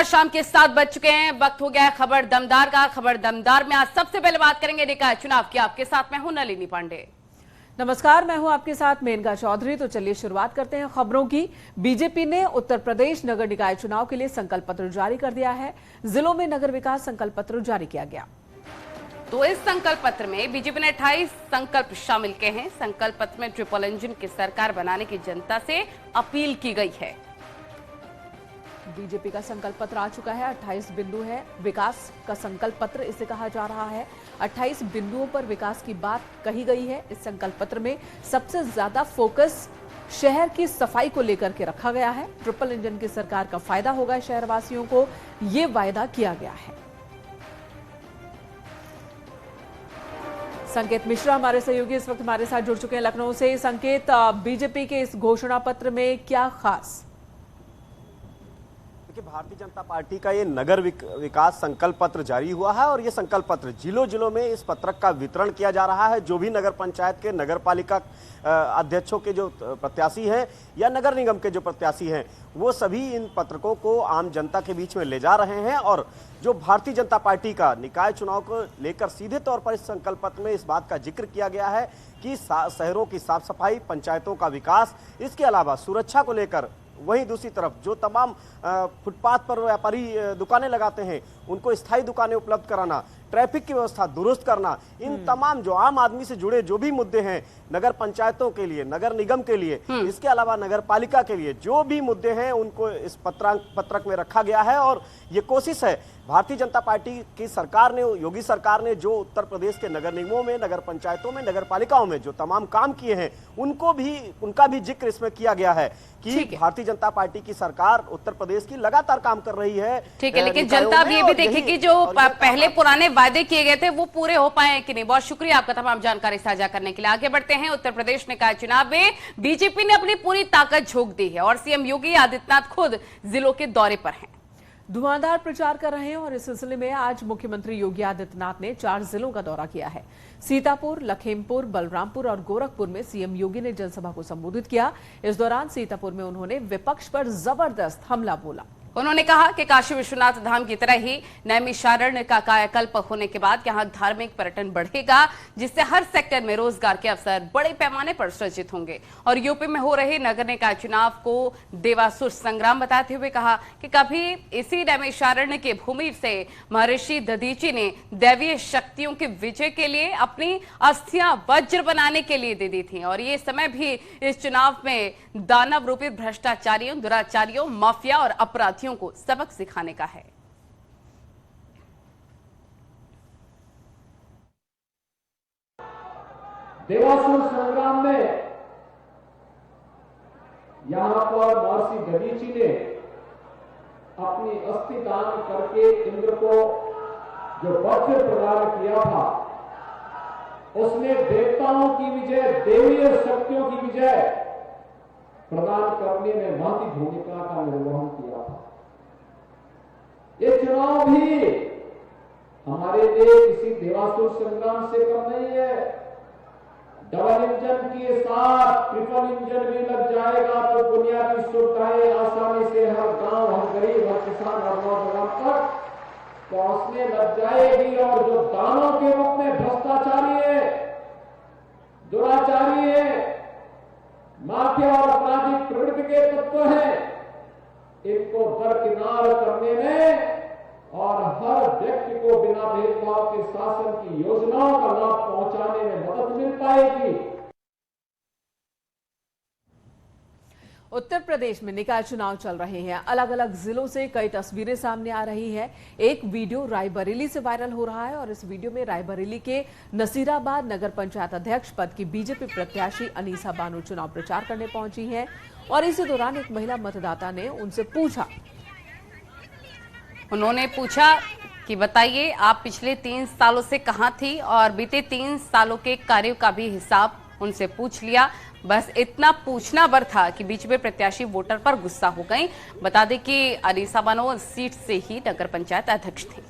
नमस्कार, शाम के 7 बज चुके हैं। वक्त हो गया है खबर दमदार का। खबर दमदार में आज सबसे पहले बात करेंगे निकाय चुनाव की। आपके साथ मैं हूं नलिनी पांडे। नमस्कार, मैं हूं आपके साथ मेनका चौधरी। तो चलिए शुरुआत करते हैं खबरों की। बीजेपी ने उत्तर प्रदेश नगर निकाय चुनाव के लिए संकल्प पत्र जारी कर दिया है। जिलों में नगर विकास संकल्प पत्र जारी किया गया। तो इस संकल्प पत्र में बीजेपी ने 28 संकल्प शामिल किए हैं। संकल्प पत्र में ट्रिपल इंजन की सरकार बनाने की जनता से अपील की गई है। बीजेपी का संकल्प पत्र आ चुका है। 28 बिंदु है विकास का संकल्प पत्र इसे कहा जा रहा है। 28 बिंदुओं पर विकास की बात कही गई है। इस संकल्प पत्र में सबसे ज्यादा फोकस शहर की सफाई को लेकर के रखा गया है। ट्रिपल इंजन की सरकार का फायदा होगा शहरवासियों को, ये वायदा किया गया है। संकेत मिश्रा हमारे सहयोगी इस वक्त हमारे साथ जुड़ चुके हैं लखनऊ से। संकेत, बीजेपी के इस घोषणा पत्र में क्या खास? देखिए, भारतीय जनता पार्टी का ये नगर विकास संकल्प पत्र जारी हुआ है और ये संकल्प पत्र जिलों जिलों में इस पत्रक का वितरण किया जा रहा है। जो भी नगर पंचायत के नगर पालिका अध्यक्षों के जो प्रत्याशी हैं या नगर निगम के जो प्रत्याशी हैं, वो सभी इन पत्रकों को आम जनता के बीच में ले जा रहे हैं। और जो भारतीय जनता पार्टी का निकाय चुनाव को लेकर सीधे तौर पर इस संकल्प पत्र में इस बात का जिक्र किया गया है कि शहरों की साफ सफाई, पंचायतों का विकास, इसके अलावा सुरक्षा को लेकर, वहीं दूसरी तरफ जो तमाम फुटपाथ पर व्यापारी दुकानें लगाते हैं उनको स्थायी दुकानें उपलब्ध कराना, ट्रैफिक की व्यवस्था दुरुस्त करना, इन तमाम जो आम आदमी से जुड़े जो भी मुद्दे हैं नगर पंचायतों के लिए, नगर निगम के लिए, इसके अलावा नगर पालिका के लिए जो भी मुद्दे हैं उनको इस पत्रक में रखा गया है। और ये कोशिश है भारतीय जनता पार्टी की सरकार ने, योगी सरकार ने जो उत्तर प्रदेश के नगर निगमों में, नगर पंचायतों में, नगर पालिकाओं में जो तमाम काम किए हैं उनका भी जिक्र इसमें किया गया है कि भारतीय जनता पार्टी की सरकार उत्तर प्रदेश की लगातार काम कर रही है। ठीक है, लेकिन जनता अब ये भी देखेगी जो पहले पुराने वादे किए गए थे वो पूरे हो पाए कि नहीं। बहुत शुक्रिया आपका तमाम जानकारी साझा करने के लिए। आगे बढ़ते हैं। उत्तर प्रदेश निकाय चुनाव में बीजेपी ने अपनी पूरी ताकत झोंक दी है और सीएम योगी आदित्यनाथ खुद जिलों के दौरे पर हैं। धुआंधार प्रचार कर रहे हैं और इस सिलसिले में आज मुख्यमंत्री योगी आदित्यनाथ ने 4 जिलों का दौरा किया है। सीतापुर, लखीमपुर, बलरामपुर और गोरखपुर में सीएम योगी ने जनसभा को संबोधित किया। इस दौरान सीतापुर में उन्होंने विपक्ष पर जबरदस्त हमला बोला। उन्होंने कहा कि काशी विश्वनाथ धाम की तरह ही नैमिषारण्य का कायाकल्प होने के बाद यहां धार्मिक पर्यटन बढ़ेगा, जिससे हर सेक्टर में रोजगार के अवसर बड़े पैमाने पर सृजित होंगे। और यूपी में हो रहे नगर निकाय चुनाव को देवासुर संग्राम बताते हुए कहा कि कभी इसी नैमिषारण्य की भूमि से महर्षि दधीची ने दैवीय शक्तियों की विजय के लिए अपनी अस्थियां वज्र बनाने के लिए दे दी थी। और ये समय भी इस चुनाव में दानव रूपी भ्रष्टाचारियों, दुराचारियों, माफिया और अपराधियों को सबक सिखाने का है। देवासुर संग्राम में यहां पर महर्षि दधीची ने अपनी अस्थि दान करके इंद्र को जो वज्र प्रदान किया था, उसने देवताओं की विजय, देवीय शक्तियों की विजय प्रदान करने में महती भूमिका का निर्वहन किया था। ये चुनाव भी हमारे लिए किसी देवासुर संग्राम से कम नहीं है। डबल इंजन के साथ ट्रिपल इंजन भी लग जाएगा तो बुनियादी सुविधाएं आसानी से हर गांव, हर गरीब, हर किसान, हर नौजवान तक पहुंचने लग जाएगी। और जो दानों के रूप में भ्रष्टाचारी है, दुराचारी है, माफिया और आपराधिक प्रवृत्ति के तत्व हैं, इनको दरकिनार करने में और हर व्यक्ति को बिना भेदभाव के शासन की योजनाओं का लाभ पहुंचाने में मदद मिल पाएगी। उत्तर प्रदेश में निकाय चुनाव चल रहे हैं। अलग अलग जिलों से कई तस्वीरें सामने आ रही है। एक वीडियो रायबरेली से वायरल हो रहा है और इस वीडियो में रायबरेली के नसीराबाद नगर पंचायत अध्यक्ष पद की बीजेपी प्रत्याशी अनीसा बानो चुनाव प्रचार करने पहुंची हैं और इसी दौरान एक महिला मतदाता ने उनसे पूछा। उन्होंने पूछा कि बताइए आप पिछले 3 सालों से कहां थी, और बीते 3 सालों के कार्यों का भी हिसाब उनसे पूछ लिया। बस इतना पूछना बर था कि बीच में प्रत्याशी वोटर पर गुस्सा हो गई। बता दें कि अनीसा बानो सीट से ही नगर पंचायत अध्यक्ष थी।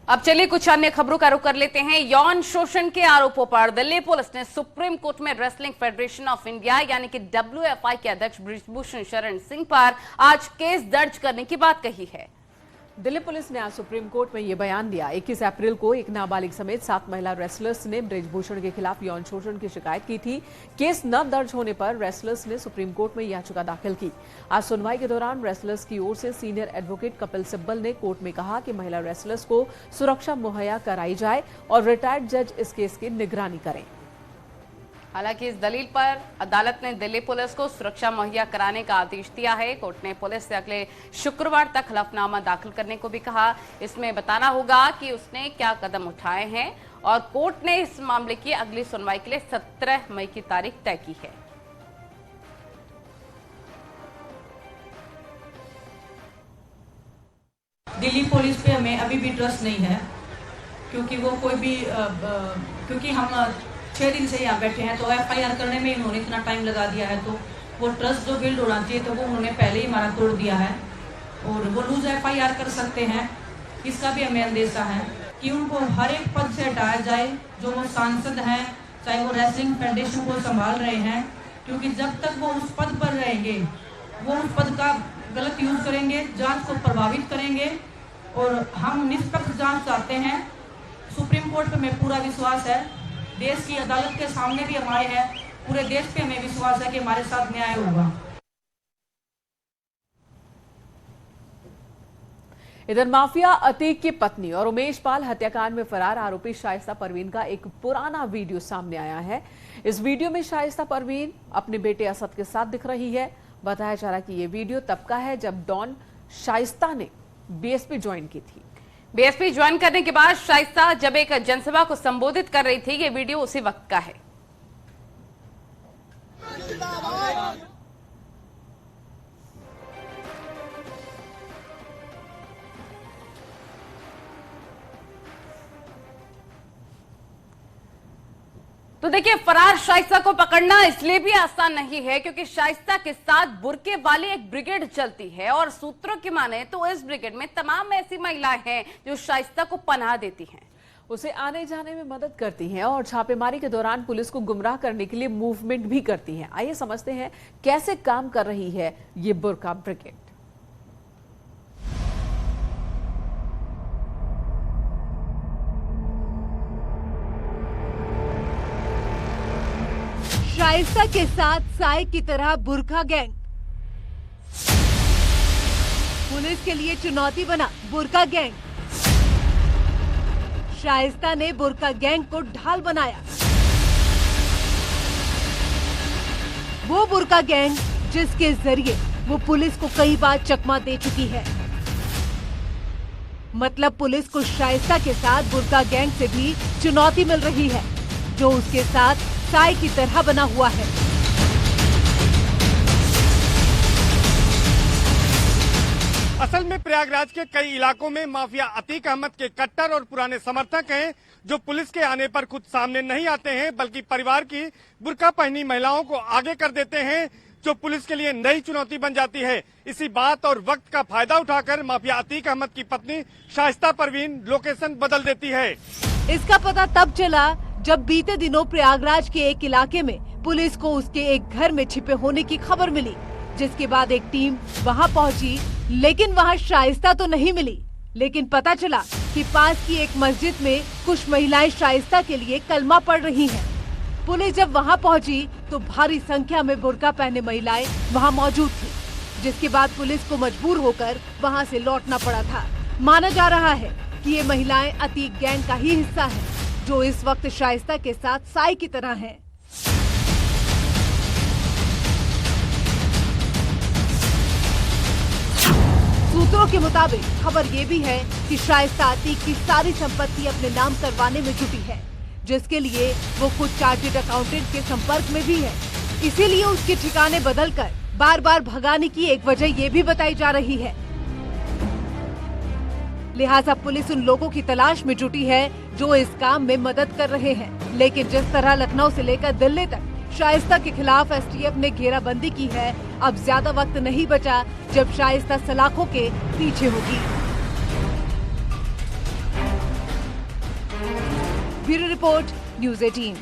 अब चलिए कुछ अन्य खबरों का रुख कर लेते हैं। यौन शोषण के आरोपों पर दिल्ली पुलिस ने सुप्रीम कोर्ट में रेसलिंग फेडरेशन ऑफ इंडिया यानी कि WFI के अध्यक्ष बृजभूषण शरण सिंह पर आज केस दर्ज करने की बात कही है। दिल्ली पुलिस ने आज सुप्रीम कोर्ट में यह बयान दिया। 21 अप्रैल को एक नाबालिग समेत 7 महिला रेसलर्स ने बृजभूषण के खिलाफ यौन शोषण की शिकायत की थी। केस न दर्ज होने पर रेसलर्स ने सुप्रीम कोर्ट में याचिका दाखिल की। आज सुनवाई के दौरान रेसलर्स की ओर से सीनियर एडवोकेट कपिल सिब्बल ने कोर्ट में कहा कि महिला रेसलर्स को सुरक्षा मुहैया कराई जाए और रिटायर्ड जज इस केस की निगरानी करें। हालांकि इस दलील पर अदालत ने दिल्ली पुलिस को सुरक्षा मुहैया कराने का आदेश दिया है। कोर्ट ने पुलिस से अगले शुक्रवार तक हलफनामा दाखिल करने को भी कहा। इसमें बताना होगा कि उसने क्या कदम उठाए हैं और कोर्ट ने इस मामले की अगली सुनवाई के लिए 17 मई की तारीख तय की है। दिल्ली पुलिस पे हमें अभी भी ट्रस्ट नहीं है, क्योंकि वो कोई भी क्योंकि हम 6 दिन से यहाँ बैठे हैं, तो FIR करने में इन्होंने इतना टाइम लगा दिया है, तो वो ट्रस्ट जो बिल्ड होना चाहिए तो वो उन्होंने पहले ही हमारा तोड़ दिया है और वो लूज FIR कर सकते हैं। इसका भी हमें अंदेशा है कि उनको हर एक पद से हटाया जाए, जो वो सांसद हैं, चाहे वो रेसलिंग फेडरेशन को संभाल रहे हैं, क्योंकि जब तक वो उस पद पर रहेंगे वो उस पद का गलत यूज करेंगे, जांच को प्रभावित करेंगे और हम निष्पक्ष जांच चाहते हैं। सुप्रीम कोर्ट पे हमें पूरा विश्वास है, देश की अदालत के सामने भी हम आए हैं, पूरे देश पे हमें विश्वास है कि हमारे साथ न्याय होगा। इधर माफिया अतीक की पत्नी और उमेश पाल हत्याकांड में फरार आरोपी शाइस्ता परवीन का एक पुराना वीडियो सामने आया है। इस वीडियो में शाइस्ता परवीन अपने बेटे असद के साथ दिख रही है। बताया जा रहा है कि यह वीडियो तब का है जब डॉन शाइस्ता ने BSP ज्वाइन की थी। BSP ज्वाइन करने के बाद शाइस्ता जब एक जनसभा को संबोधित कर रही थी। ये वीडियो उसी वक्त का है। तो देखिए, फरार शाइस्ता को पकड़ना इसलिए भी आसान नहीं है क्योंकि शाइस्ता के साथ बुर्के वाली एक ब्रिगेड चलती है और सूत्रों की माने तो इस ब्रिगेड में तमाम ऐसी महिलाएं हैं जो शाइस्ता को पनाह देती हैं, उसे आने जाने में मदद करती हैं और छापेमारी के दौरान पुलिस को गुमराह करने के लिए मूवमेंट भी करती हैं। आइए समझते हैं कैसे काम कर रही है ये बुर्का ब्रिगेड। शाइस्ता के साथ साय की तरह बुर्का गैंग। पुलिस के लिए चुनौती बना बुर्का गैंग। शाइस्ता ने बुर्का गैंग को ढाल बनाया। वो बुर्का गैंग जिसके जरिए वो पुलिस को कई बार चकमा दे चुकी है। मतलब पुलिस को शाइस्ता के साथ बुर्का गैंग से भी चुनौती मिल रही है, जो उसके साथ साय की तरह बना हुआ है। असल में प्रयागराज के कई इलाकों में माफिया अतीक अहमद के कट्टर और पुराने समर्थक हैं, जो पुलिस के आने पर खुद सामने नहीं आते हैं बल्कि परिवार की बुर्का पहनी महिलाओं को आगे कर देते हैं, जो पुलिस के लिए नई चुनौती बन जाती है। इसी बात और वक्त का फायदा उठाकर माफिया अतीक अहमद की पत्नी शाइस्ता परवीन लोकेशन बदल देती है। इसका पता तब चला जब बीते दिनों प्रयागराज के एक इलाके में पुलिस को उसके एक घर में छिपे होने की खबर मिली, जिसके बाद एक टीम वहां पहुंची, लेकिन वहां शाइस्ता तो नहीं मिली। लेकिन पता चला कि पास की एक मस्जिद में कुछ महिलाएं शाइस्ता के लिए कलमा पढ़ रही हैं। पुलिस जब वहां पहुंची तो भारी संख्या में बुर्का पहने महिलाएं वहां मौजूद थी, जिसके बाद पुलिस को मजबूर होकर वहां से लौटना पड़ा था। माना जा रहा है कि ये महिलाएं अतीक गैंग का ही हिस्सा है, जो इस वक्त शाइस्ता के साथ साय की तरह है। सूत्रों के मुताबिक खबर ये भी है कि शाइस्ता अतीक की सारी संपत्ति अपने नाम करवाने में जुटी है, जिसके लिए वो खुद चार्टर्ड अकाउंटेंट के संपर्क में भी है। इसीलिए उसके ठिकाने बदलकर बार बार भगाने की एक वजह ये भी बताई जा रही है। लिहाजा पुलिस उन लोगों की तलाश में जुटी है जो इस काम में मदद कर रहे हैं। लेकिन जिस तरह लखनऊ से लेकर दिल्ली तक शाइस्ता के खिलाफ STF ने घेराबंदी की है, अब ज्यादा वक्त नहीं बचा जब शाइस्ता सलाखों के पीछे होगी। Bureau report, news 18।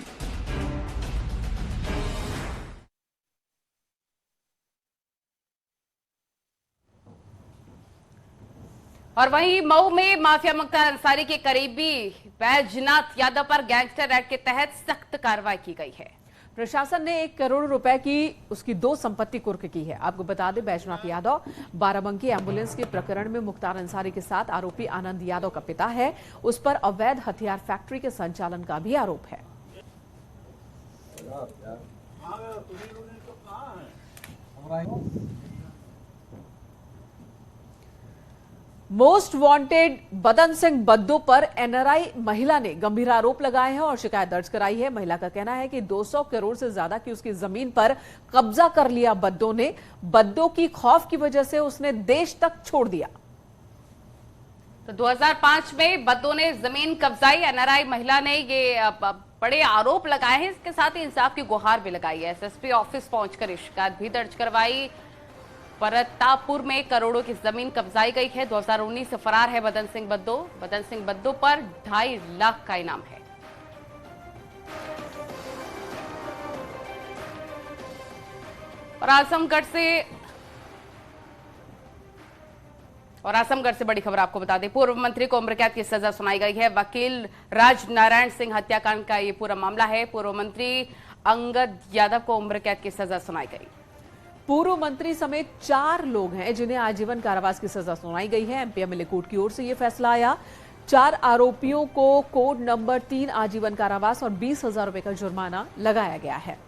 और वहीं मऊ में माफिया मुख्तार अंसारी के करीबी बैजनाथ यादव पर गैंगस्टर एक्ट के तहत सख्त कार्रवाई की गई है। प्रशासन ने 1 करोड़ रुपए की उसकी 2 संपत्ति कुर्क की है। आपको बता दें, बैजनाथ यादव बाराबंकी एम्बुलेंस के प्रकरण में मुख्तार अंसारी के साथ आरोपी आनंद यादव का पिता है। उस पर अवैध हथियार फैक्ट्री के संचालन का भी आरोप है। मोस्ट वांटेड बदन सिंह बद्दो पर एनआरआई महिला ने गंभीर आरोप लगाए हैं और शिकायत दर्ज कराई है। महिला का कहना है कि 200 करोड़ से ज्यादा की उसकी जमीन पर कब्जा कर लिया बद्दो ने। बद्दो की खौफ की वजह से उसने देश तक छोड़ दिया। तो 2005 में बद्दो ने जमीन कब्जाई। एनआरआई महिला ने ये बड़े आरोप लगाए हैं। इसके साथ ही इंसाफ की गुहार भी लगाई है। एसएसपी ऑफिस पहुंचकर शिकायत भी दर्ज करवाई। परतापुर में करोड़ों की जमीन कब्जाई गई है। 2019 से फरार है बदन सिंह बद्दो। बदन सिंह बद्दो पर 2.5 लाख का इनाम है। और आजमगढ़ से बड़ी खबर आपको बता दें, पूर्व मंत्री को उम्र कैद की सजा सुनाई गई है। वकील राज नारायण सिंह हत्याकांड का ये पूरा मामला है। पूर्व मंत्री अंगद यादव को उम्र कैद की सजा सुनाई गई। पूर्व मंत्री समेत 4 लोग हैं जिन्हें आजीवन कारावास की सजा सुनाई गई है। एमपीएमएलए कोर्ट की ओर से यह फैसला आया। 4 आरोपियों को कोड नंबर 3 आजीवन कारावास और 20,000 रुपए का जुर्माना लगाया गया है।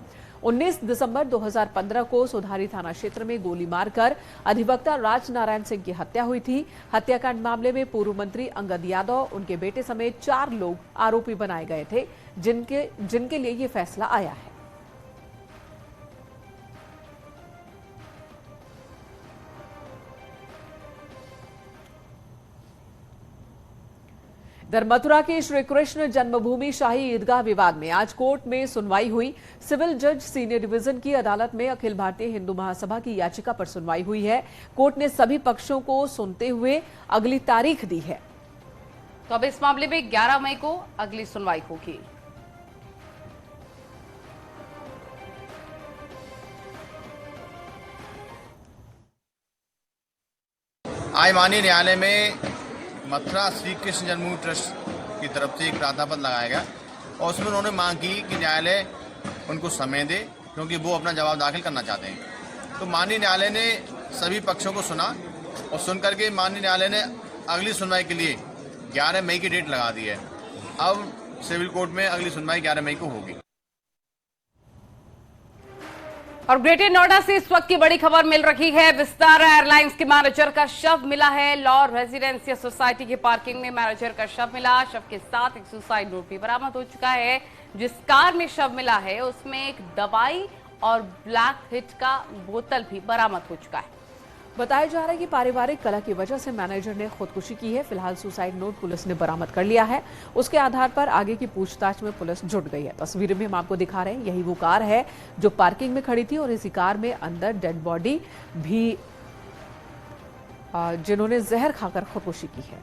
19 दिसंबर 2015 को सुधारी थाना क्षेत्र में गोली मारकर अधिवक्ता राज नारायण सिंह की हत्या हुई थी। हत्याकांड मामले में पूर्व मंत्री अंगद यादव, उनके बेटे समेत 4 लोग आरोपी बनाए गए थे, जिनके लिए यह फैसला आया है। इधर मथुरा के श्री कृष्ण जन्मभूमि शाही ईदगाह विवाद में आज कोर्ट में सुनवाई हुई। सिविल जज सीनियर डिवीजन की अदालत में अखिल भारतीय हिंदू महासभा की याचिका पर सुनवाई हुई है। कोर्ट ने सभी पक्षों को सुनते हुए अगली तारीख दी है। तो अब इस मामले में 11 मई को अगली सुनवाई होगी। आज माननीय न्यायालय में मथुरा श्री कृष्ण जन्मभूमि ट्रस्ट की तरफ से एक प्रार्थनापत्र लगाया गया और उसमें उन्होंने मांग की कि न्यायालय उनको समय दे, क्योंकि वो अपना जवाब दाखिल करना चाहते हैं। तो माननीय न्यायालय ने सभी पक्षों को सुना और सुनकर के माननीय न्यायालय ने अगली सुनवाई के लिए 11 मई की डेट लगा दी है। अब सिविल कोर्ट में अगली सुनवाई 11 मई को होगी। और ग्रेटर नोएडा से इस वक्त की बड़ी खबर मिल रही है। विस्तारा एयरलाइंस के मैनेजर का शव मिला है। लॉ रेजिडेंशियल सोसाइटी की पार्किंग में मैनेजर का शव मिला। शव के साथ एक सुसाइड नोट भी बरामद हो चुका है। जिस कार में शव मिला है उसमें एक दवाई और ब्लैक हिट का बोतल भी बरामद हो चुका है। बताया जा रहा है कि पारिवारिक कलह की वजह से मैनेजर ने खुदकुशी की है। फिलहाल सुसाइड नोट पुलिस ने बरामद कर लिया है। उसके आधार पर आगे की पूछताछ में पुलिस जुट गई है। तस्वीर में हम आपको दिखा रहे हैं, यही वो कार है जो पार्किंग में खड़ी थी और इसी कार में अंदर डेड बॉडी भी जिन्होंने जहर खाकर खुदकुशी की है।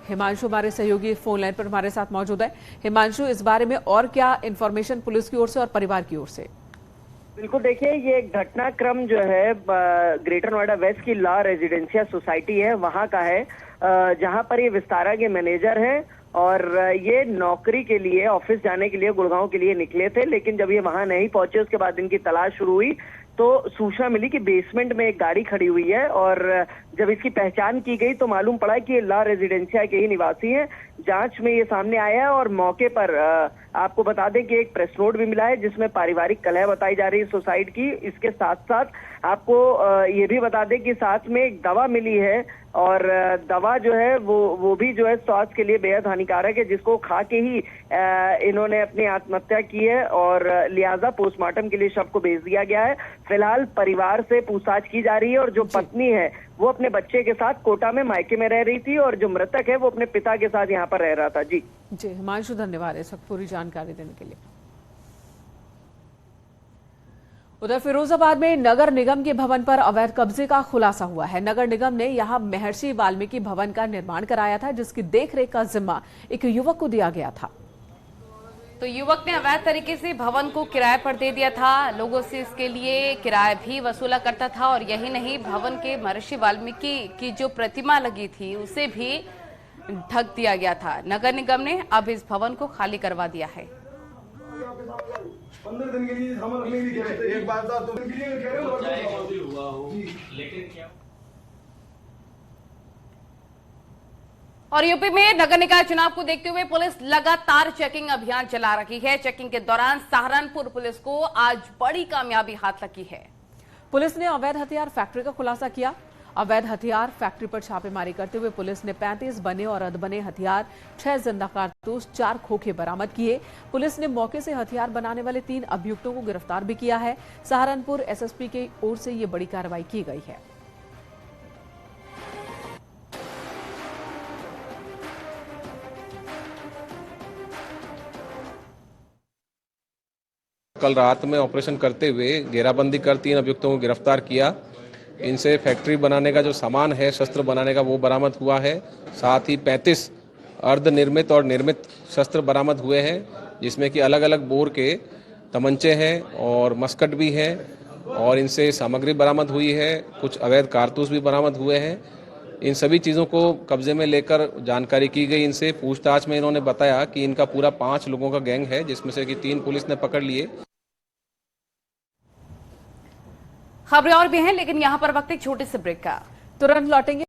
हिमांशु हमारे सहयोगी फोन लाइन पर हमारे साथ मौजूद है। हिमांशु, इस बारे में और क्या इंफॉर्मेशन पुलिस की ओर से और परिवार की ओर से? बिल्कुल, देखिए ये घटनाक्रम जो है ग्रेटर नोएडा वेस्ट की लॉ रेजिडेंशियल सोसाइटी है, वहां का है, जहां पर ये विस्तारा के मैनेजर हैं और ये नौकरी के लिए ऑफिस जाने के लिए गुड़गांव के लिए निकले थे। लेकिन जब ये वहां नहीं पहुंचे उसके बाद इनकी तलाश शुरू हुई तो सूचना मिली कि बेसमेंट में एक गाड़ी खड़ी हुई है और जब इसकी पहचान की गई तो मालूम पड़ा कि ये लॉ रेजिडेंशिया के ही निवासी हैं। जांच में ये सामने आया और मौके पर आपको बता दें कि एक प्रेस नोट भी मिला है जिसमें पारिवारिक कलह बताई जा रही है सुसाइड की। इसके साथ साथ आपको ये भी बता दें कि साथ में एक दवा मिली है और दवा जो है वो भी जो है स्वास्थ्य के लिए बेहद हानिकारक है, जिसको खा के ही इन्होंने अपनी आत्महत्या की है और लिहाजा पोस्टमार्टम के लिए शव को भेज दिया गया है। फिलहाल परिवार से पूछताछ की जा रही है और जो पत्नी है वो अपने बच्चे के साथ कोटा में मायके में रह रही थी और जो मृतक है वो अपने पिता के साथ यहाँ पर रह रहा था। जी हिमांशु, धन्यवाद इस वक्त पूरी जानकारी देने के लिए। उधर फिरोजाबाद में नगर निगम के भवन पर अवैध कब्जे का खुलासा हुआ है। नगर निगम ने यहां महर्षि वाल्मीकि भवन का निर्माण कराया था, जिसकी देखरेख का जिम्मा एक युवक को दिया गया था। तो युवक ने अवैध तरीके से भवन को किराए पर दे दिया था, लोगों से इसके लिए किराया भी वसूला करता था और यही नहीं, भवन के महर्षि वाल्मीकि की जो प्रतिमा लगी थी उसे भी ढक दिया गया था। नगर निगम ने अब इस भवन को खाली करवा दिया है। 15 दिन के लिए हम रखने के लिए एक बार 2 दिन के लिए कह रहे हो लेकिन क्या। और यूपी में नगर निकाय चुनाव को देखते हुए पुलिस लगातार चेकिंग अभियान चला रही है। चेकिंग के दौरान सहारनपुर पुलिस को आज बड़ी कामयाबी हाथ लगी है। पुलिस ने अवैध हथियार फैक्ट्री का खुलासा किया। अवैध हथियार फैक्ट्री पर छापेमारी करते हुए पुलिस ने 35 बने और अधबने हथियार, 6 जिंदा कारतूस, 4 खोखे बरामद किए। पुलिस ने मौके से हथियार बनाने वाले 3 अभियुक्तों को गिरफ्तार भी किया है। सहारनपुर एसएसपी की ओर से ये बड़ी कार्रवाई की गई है। कल रात में ऑपरेशन करते हुए घेराबंदी कर 3 अभियुक्तों को गिरफ्तार किया। इनसे फैक्ट्री बनाने का जो सामान है, शस्त्र बनाने का, वो बरामद हुआ है। साथ ही 35 अर्धनिर्मित और निर्मित शस्त्र बरामद हुए हैं, जिसमें कि अलग अलग बोर के तमंचे हैं और मस्कट भी हैं और इनसे सामग्री बरामद हुई है। कुछ अवैध कारतूस भी बरामद हुए हैं। इन सभी चीज़ों को कब्जे में लेकर जानकारी की गई। इनसे पूछताछ में इन्होंने बताया कि इनका पूरा 5 लोगों का गैंग है, जिसमें से कि 3 पुलिस ने पकड़ लिए। खबरें और भी हैं, लेकिन यहां पर वक्त एक छोटे से ब्रेक का। तुरंत लौटेंगे।